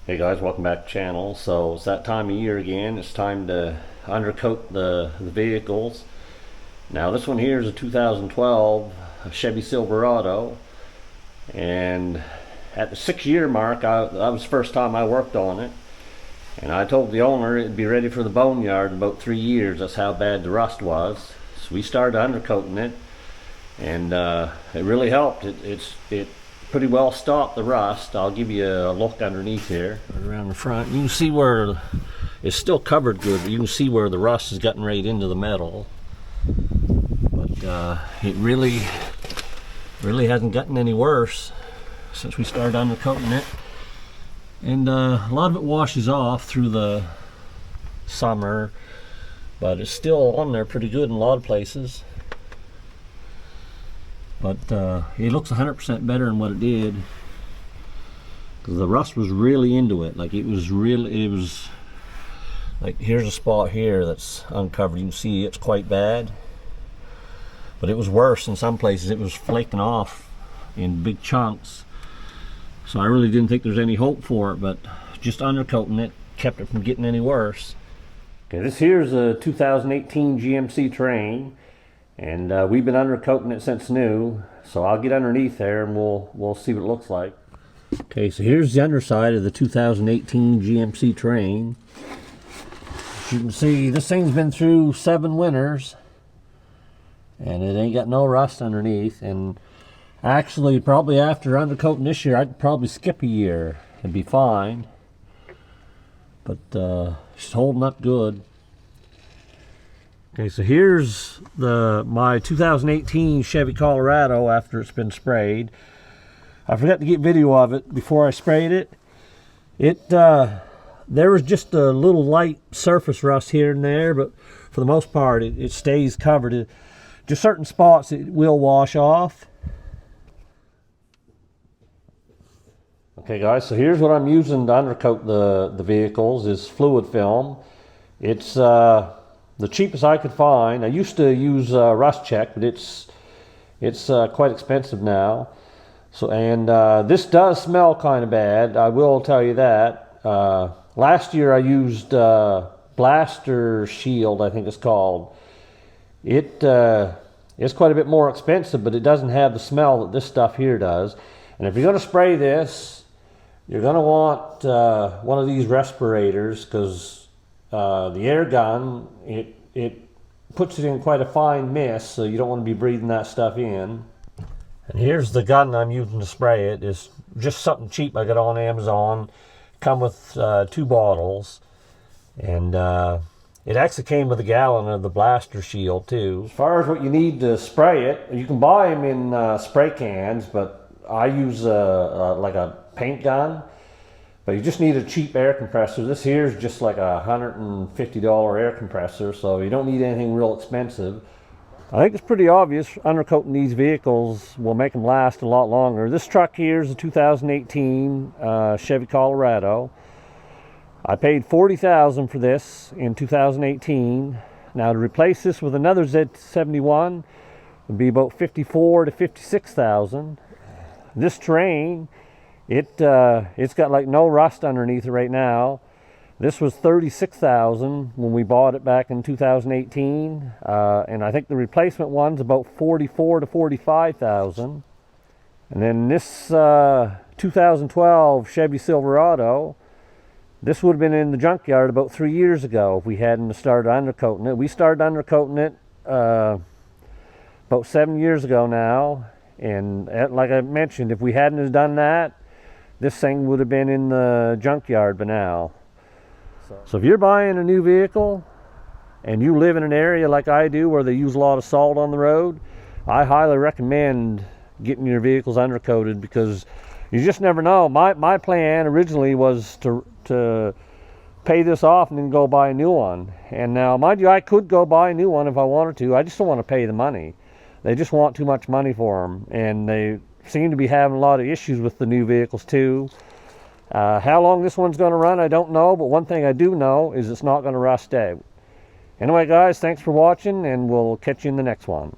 Hey guys, welcome back to the channel. So it's that time of year again. It's time to undercoat the vehicles. Now this one here is a 2012 Chevy Silverado, and at the 6-year mark, that was the first time I worked on it, and I told the owner it'd be ready for the boneyard in about 3 years. That's how bad the rust was. So we started undercoating it, and it really helped. It pretty well stopped the rust. I'll give you a look underneath here. Right around the front, you can see where it's still covered good, but you can see where the rust has gotten right into the metal. But it really hasn't gotten any worse since we started undercoating it. And a lot of it washes off through the summer, but it's still on there pretty good in a lot of places. But it looks 100% better than what it did, because the rust was really into it. Like it was like, here's a spot here that's uncovered. You can see it's quite bad, but it was worse in some places. It was flaking off in big chunks. So I really didn't think there's any hope for it, but just undercoating it kept it from getting any worse. Okay, this here's a 2018 GMC Terrain. And we've been undercoating it since new, so I'll get underneath there and we'll see what it looks like. Okay, so here's the underside of the 2018 GMC Terrain. As you can see, this thing's been through 7 winters, and it ain't got no rust underneath. And actually, probably after undercoating this year, I'd probably skip a year and be fine. But it's holding up good. Okay, so here's my 2018 Chevy Colorado after it's been sprayed. I forgot to get video of it before I sprayed it. There was just a little light surface rust here and there, but for the most part it stays covered. Just certain spots it will wash off. Okay guys, so here's what I'm using to undercoat the vehicles is fluid film. It's the cheapest I could find. I used to use Rust Check, but it's quite expensive now. So, and this does smell kind of bad, I will tell you that. Last year I used Blaster Shield, I think it's called. It's quite a bit more expensive, but it doesn't have the smell that this stuff here does. And if you're going to spray this, you're going to want one of these respirators, because the air gun, it puts it in quite a fine mist, so you don't want to be breathing that stuff in. And here's the gun I'm using to spray it. It's just something cheap I got on Amazon. Come with 2 bottles, and it actually came with a gallon of the Blaster Shield too. As far as what you need to spray it, you can buy them in spray cans, but I use like a paint gun. But you just need a cheap air compressor. This here is just like a $150 air compressor, so you don't need anything real expensive. I think it's pretty obvious undercoating these vehicles will make them last a lot longer. This truck here is a 2018 Chevy Colorado. I paid $40,000 for this in 2018. Now to replace this with another Z71 would be about $54,000 to $56,000. This Terrain, it's got like no rust underneath it right now. This was $36,000 when we bought it back in 2018, and I think the replacement one's about $44,000 to $45,000. And then this 2012 Chevy Silverado, this would have been in the junkyard about 3 years ago if we hadn't started undercoating it. We started undercoating it about 7 years ago now, and like I mentioned, if we hadn't have done that, this thing would have been in the junkyard by now. So if you're buying a new vehicle and you live in an area like I do where they use a lot of salt on the road, I highly recommend getting your vehicles undercoated, because you just never know. My plan originally was to pay this off and then go buy a new one. And now, mind you, I could go buy a new one if I wanted to. I just don't want to pay the money. They just want too much money for them, and they seem to be having a lot of issues with the new vehicles too. How long this one's going to run, I don't know, but one thing I do know is it's not going to rust out. Anyway guys, thanks for watching, and we'll catch you in the next one.